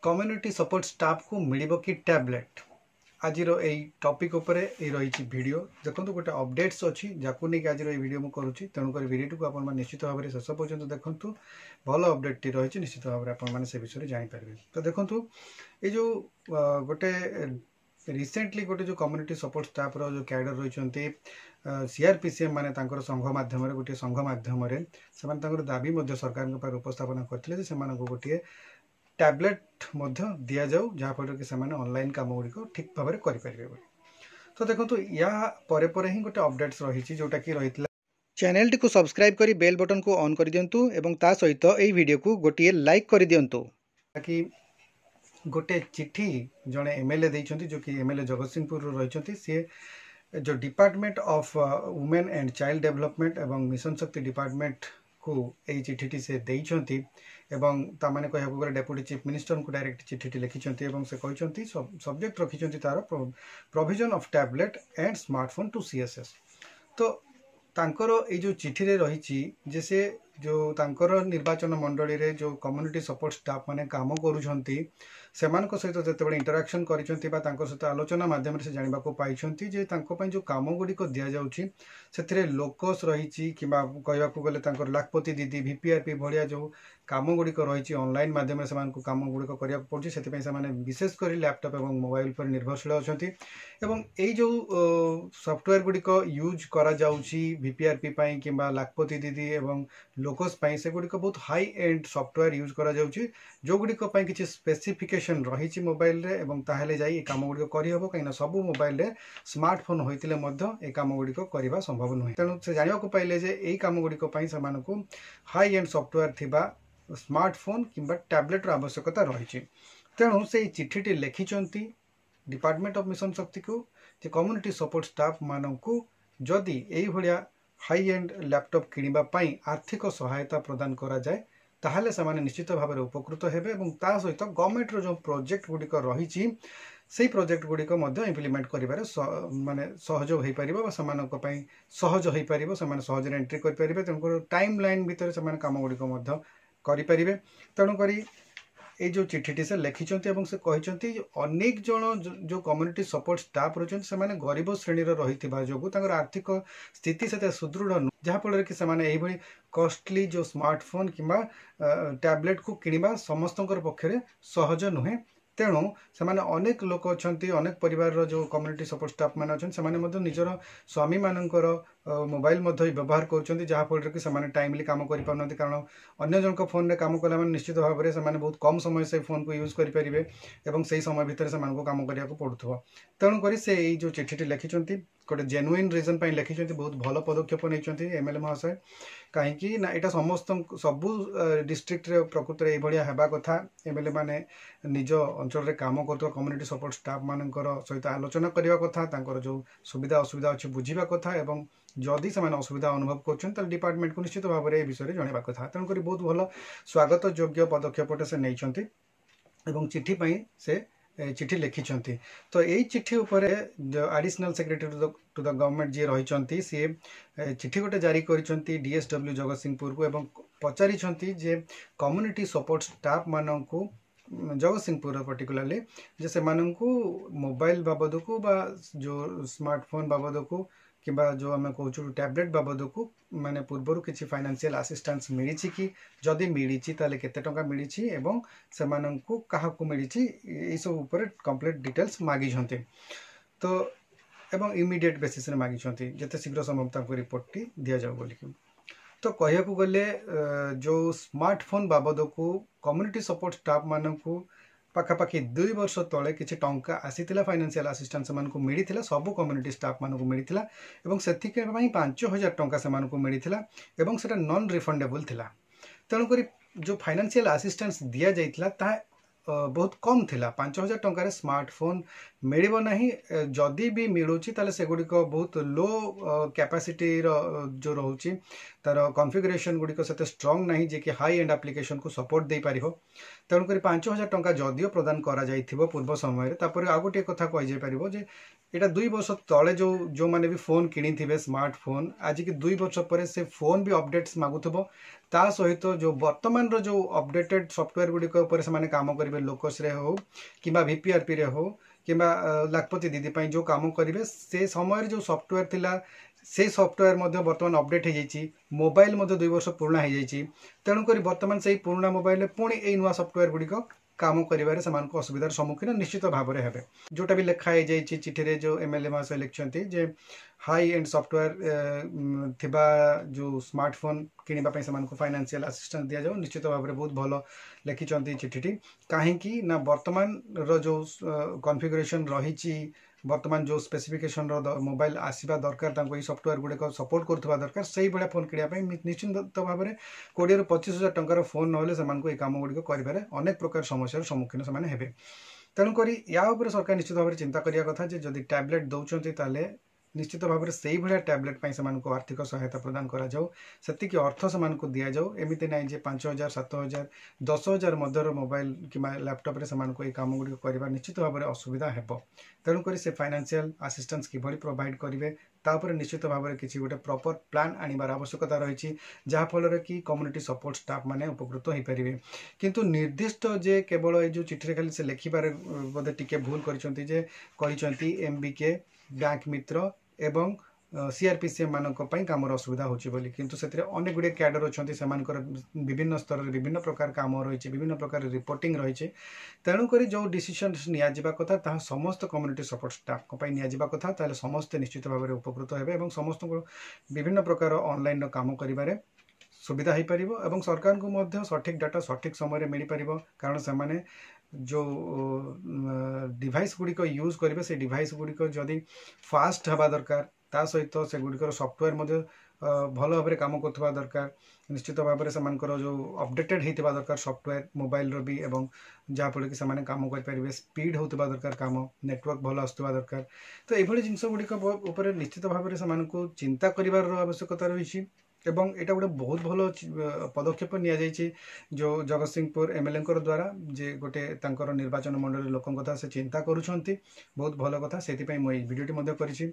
Community support staff को मिलिबो कि tablet आज यही टॉपिक उपरे रही वीडियो देखो गोटे अपडेट्स अच्छी जाकू नहीं आज वीडियो मुझे करुँची तेणुक वीडियो को आप निश्चित भाव में शेष पर्यटन देखूँ भल अपडेट टी रही निश्चित भाव में आपने से विषय जापर तो देखो ये जो गोटे रिसेंटली गोटे जो कम्युनिटी सपोर्ट स्टाफ रो जो कैडर रही सीआरपीसीएम माने संघ माध्यम गोटे संघ माध्यम से दाबी सरकार उपस्थापन करते गोटे टैबलेट दि जाऊ जहाँफल कि ऑनलाइन काम गुड़िक ठीक भाव में करेंगे। तो देखो या परे ही गोटे अपडेट्स रही जोटा कि रही चैनल टी को सब्सक्राइब करी बेल बटन को ऑन कर दिंतु एवं ता सहित यही वीडियो को गोटे लाइक कर दिंतु कि गोटे चिट्ठी जड़े एमएलए देइछंती जो कि एमएलए जगतसिंहपुर रही सी जो department of women and child development एवं मिशन शक्ति डिपार्टमेंट को यही चिट्ठी से देइछंती एवं तामाने कहबो गले डेप्यूटी चीफ मिनिस्टर को डायरेक्ट चिट्ठी लिखिछंती एवं से कहछंती सब्जेक्ट रखिछंती तार provision of tablet and smartphone to CSS. तो तांकर ये जो चिट्ठी रे रही जे से जो तांकर निर्वाचन मंडली रे जो कम्युनिटी सपोर्ट स्टाफ माने काम करूछंती सेमानक सहित जेतेबेले इंटरैक्शन करिसंती बा तांकर सहित आलोचना माध्यम से जानिबा को पाइछंती जे तांको पई जो काम गुडी को दिया जाउची सेथिरे लोकस रहिची किबा कहबा को गले तांकर लाखपति दीदी वीपीआरपी भलिया जो काम गुडी को रहिची ऑनलाइन माध्यम से सेमान को काम गुडी को करिया पड़ची सेति पई सेमाने विशेष करी लैपटॉप एवं मोबाइल पर निर्भरशील अछंती एवं एई जो सॉफ्टवेयर गुडी को यूज करा जाउची वीपीआरपी पई किबा लाखपति दीदी एवं लोकस पई से गुडी को बहुत हाई एंड सॉफ्टवेयर यूज करा जाउची जो गुडी को पई किछि स्पेसिफिकेशन रही मोबाइल रे एवं ताहले जाई ए काम गुडी करि हबो कहिना सब मोबाइल रे स्मार्टफोन होइतिले मध्य ए काम गुडी को करिबा संभव नहुँ तेणु से जानिबा को पाइले जे एई काम गुडी को पई समानकु हाई एंड सॉफ्टवेयर थिबा स्मार्टफोन किंबा टैबलेट रो आवश्यकता रही तेणु से चिट्ठी लिखिंट डिपार्टमेंट ऑफ मिशन शक्ति को जे कम्युनिटी सपोर्ट स्टाफ मानकु जदि एई भलिया हाई एंड लैपटॉप किनिबा पई आर्थिक सहायता प्रदान करा जाए ताहले समाने निश्चित भाव में उपकृत हेबे एवं ता सहित गवर्नमेंट रो जो प्रोजेक्ट गुडिक रही से प्रोजेक्ट गुडिक इम्प्लीमेंट करिबारे माने सहज होई परिबो बा समानक पई सहज होई परिबो समाने सहज रे एंट्री कर परिबे तेणु टाइम लाइन भीतर समाने काम गुडिक मध्य करि परिबे तेणु करी ये जो चिट्ठी से लिखिंट से कहते अनेक जन जो कम्युनिटी सपोर्ट स्टाफ रही से गरीब श्रेणी रही जो आर्थिक स्थिति से सुदृढ़ जहाँफल कि यही कॉस्टली जो स्मार्टफोन किंबा टैबलेट को किनिबा समस्त पक्षरे सहज नुहे तेणु से अनेक लोक अच्छा अनेक परिवार जो कम्युनिटी सपोर्ट स्टाफ मैंने अच्छा से निजर स्वामी मानकर मोबाइल व्यवहार कर जहाँफल कि टाइमली कम कर कारण अन्य जन फोन में कम कला निश्चित भाव में बहुत कम समय से फोन को यूज करेंगे और से समय भितर से कम करने को पड़ुव तेणुक से जो चिट्ठी लिखिंट गोटे जेन्युइन रिजन पर लिखिंट बहुत भल पदक्षेप नहीं एमएलए महाशय कहीं ना यहाँ समस्त सबू डिस्ट्रिक्ट प्रकृत में यह होगा कथा एमएलए माने निज अंचल में कम कर कम्युनिटी सपोर्ट स्टाफ मान सहित आलोचना करने कथा जो सुविधा असुविधा अच्छी बुझा कथा एवं जदि से असुविधा अनुभव कर डिपार्टमेंट को निश्चित भाव में विषय जनवा कथा तेणुक बहुत भल स्वागत योग्य पदक्षेपटे से नहीं चिट्ठी से चिट्ठी लिखिंट तो यही चिट्ठी उपर additional secretary to the government जी रही सी चिट्ठी गोटे जारी करिसेंती डीएसडब्ल्यू जगतसिंहपुर को एवं पचारिछंती जे कम्युनिटी सपोर्ट स्टाफ माननकु जगतसिंहपुर पर्टिकुलरली जे से मोबाइल बाबद को बा जो स्मार्टफोन बाबद को किंबा जो आम कहूँ टैबलेट बाबद को माने पूर्वर किसी फाइनेंशियल असिस्टेंस मिली कि जदि मिली ताले केते टंका मिली एवं से क्या मिली सब ऊपर कंप्लीट डिटेल्स मागी तो एवं इमीडिएट बेसिस रे मागी जिते शीघ्र संभव रिपोर्ट टी दि जाऊ बोली तो कहया को गले जो स्मार्टफोन बाबद को कम्युनिटी सपोर्ट स्टाफ मानकु पाखापाखि 2 वर्ष तले किसी टंका आसीथिला फाइनेंशियल असिस्टेंस मानकु मिलिथिला सबु कम्युनिटी स्टाफ मानकु मिलिथिला एवं सेथिके पई 5000 टंका से मानकु मिलिथिला एवं सेटा नॉन रिफंडेबल थिला तेणु करी जो फाइनेंशियल असिस्टेंस दिया जाइथिला ता बहुत कम थिला 5000 टंका रे स्मार्टफोन मिलिबो नाही जदि भी मिलुची ताले से गुडी को बहुत लो कैपेसिटी जो रहउची तार कॉन्फ़िगरेशन गुड़िक से स्ट्रंग नहीं जे कि हाई एंड एप्लिकेशन को सपोर्ट दे पारिबो तेणुक 5000 टंका जदियो प्रदान करा जाइथिबो पूर्व समय तापर आ गोटे कथा कहि जाय पारिबो जे एटा 2 वर्ष तले जो माने भी फोन किनी थिबे स्मार्टफोन आज की 2 वर्ष पर से फोन भी अपडेट्स मागुथबो ता सहित जो वर्तमान रो जो अपडेटेड सॉफ्टवेयर गुड़िक ऊपर से माने काम करिवे लोकस रे हो किबा वीपीआरपी रे हो किबा लाखपति दीदी पई जो काम करिवे से समय जो सॉफ्टवेयर थिला से सॉफ्टवेयर मध्य वर्तमान अपडेट हो जाइए मोबाइल 2 वर्ष पुराना हो जाइए तेणुक वर्तमान से पुराना मोबाइल पुणी ये नुआ सॉफ्टवेयर गुड़िक काम करिबारे से असुविधार सम्मुखीन निश्चित भाव में हेबे जोटा भी लिखाई जाइए चिठी रे जो एमएलए महाशय लिखिंट जे हाई एंड सॉफ्टवेयर थिबा जो स्मार्टफोन किनिबा से फाइनेंशियल असिस्टेंस दिया जाओ निश्चित भाव में बहुत भल लिखिं चिठी कहीं ना वर्तमान रो जो कॉन्फ़िगरेशन रही वर्तमान जो स्पेसिफिकेशन मोबाइल आसवा दरकार ये सॉफ्टवेयर गुड़िक सपोर्ट करुवा दरकार से भाया फोन किनापी निश्चित भाव में 20 ରୁ 25,000 टंकार फोन ना से काम गुड़िक कर अनेक प्रकार समस्या सम्मुखीन से हेबे तेणुक या सरकार निश्चित भाव में चिंता करिया कथा जदि टैबलेट दौरान निश्चित भाव में से भाया टैबलेट से आर्थिक सहायता प्रदान करा जाऊ सेतिकी अर्थ से दि जाऊ एमती ना 5,000 7,000 10,000 मध्यर मोबाइल कि लैपटॉप से काम गुड़िक कर निश्चित भाव में असुविधा हेब तेणुक से फाइनेंशियल असिस्टेंस किभली प्रोवाइड करेंगे तापर निश्चित भाव में किसी गोटे प्रॉपर प्लान आनिबार आवश्यकता रही जहाँफल कि कम्युनिटी सपोर्ट स्टाफ माने उपकृत हो पारे किंतु निर्दिष्ट जे केवल ये चिठी खाली से लिखिबारे बोधे टिके भूल करिसेंती एमबीके बैंक मित्र एवं सीआरपीसीएम मानक काम असुविधा होची बोली किंतु से अनेक गुड़े कैडर अच्छा से विभिन्न स्तर में विभिन्न प्रकार काम रही विभिन्न प्रकार रिपोर्टिंग रही तेणुक जो डिसीजन नियाजिबा कथा ताहा समस्त कम्युनिटी सपोर्ट स्टाफ नियाजिबा कथा ताले समस्ते निश्चित भाव में उपकृत हेबे एवं समस्त विभिन्न प्रकार ऑनलाइन काम करिबारे सुविधा हो पार और सरकार को मध्य सठिक डाटा सठिक समय मिल पार कारण से जो डिवाइस गुड़िक यूज करेंगे से डिवाइस गुड़िक जदि फास्ट हवा दरकार ता सहित से गुड़िकर सॉफ्टवेयर भल भाव में काम करुवा दरकार निश्चित भाव में से जो अपडेटेड होता दरकार सॉफ्टवेयर मोबाइल भी एवं जहाँफल कि से काम करेंगे स्पीड होता दरकार काम नेटवर्क भल आसुवा दरकार तो ये जिनस गुड़िक निश्चित भाव में से चिंता कर आवश्यकता रही एवं यहाँ गोटे बहुत भल पदक्षेप नि जो जगतसिंहपुर एमएलए द्वारा जे गोटे निर्वाचन मंडल लोक कथा से चिंता करुँच बहुत भल कथा से भिडियोटी करी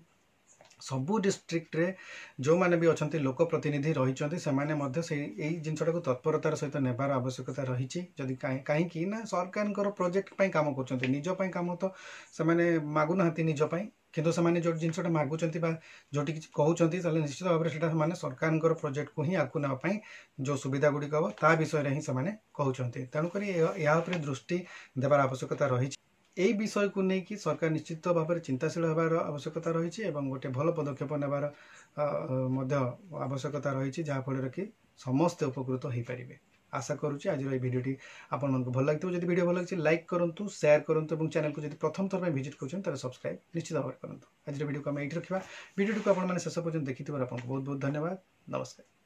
सबू डिस्ट्रिक्ट रे जो माने भी अच्छा लोक प्रतिनिधि रही से जिनटा को तत्परतार सहित नेबार आवश्यकता रही जदि कहीं ना सरकार प्रोजेक्ट काम कर निजपाई काम तो से मागुना निजपाई किंतु से जो जिनटा मागुंट जो कहते निश्चित भाव में सरकार प्रोजेक्ट को ही आगू नापाई जो सुविधा गुड़िक हम ता विषय ही से कहते तेणुक या दृष्टि देवार आवश्यकता रही यही विषय को लेकिन सरकार निश्चित भाव में चिंताशील होबार आवश्यकता रही है गोटे भल पदक्षेप नेबार आवश्यकता रही जहाँफल कि समस्ते उपकृत हो पारे आशा करुँच आज ये भिडियोटी आपको भल लगे जब वीडियो भल लगे लाइक करूँ शेयर करूँ और चैनल को जब प्रथम थर विजिट कर सब्सक्राइब निश्चित भाव में करूँ आज वीडियो को आम ये रखा भिडियोटी को आपने शेष पर्यटन देखी आपको बहुत बहुत धन्यवाद नमस्कार।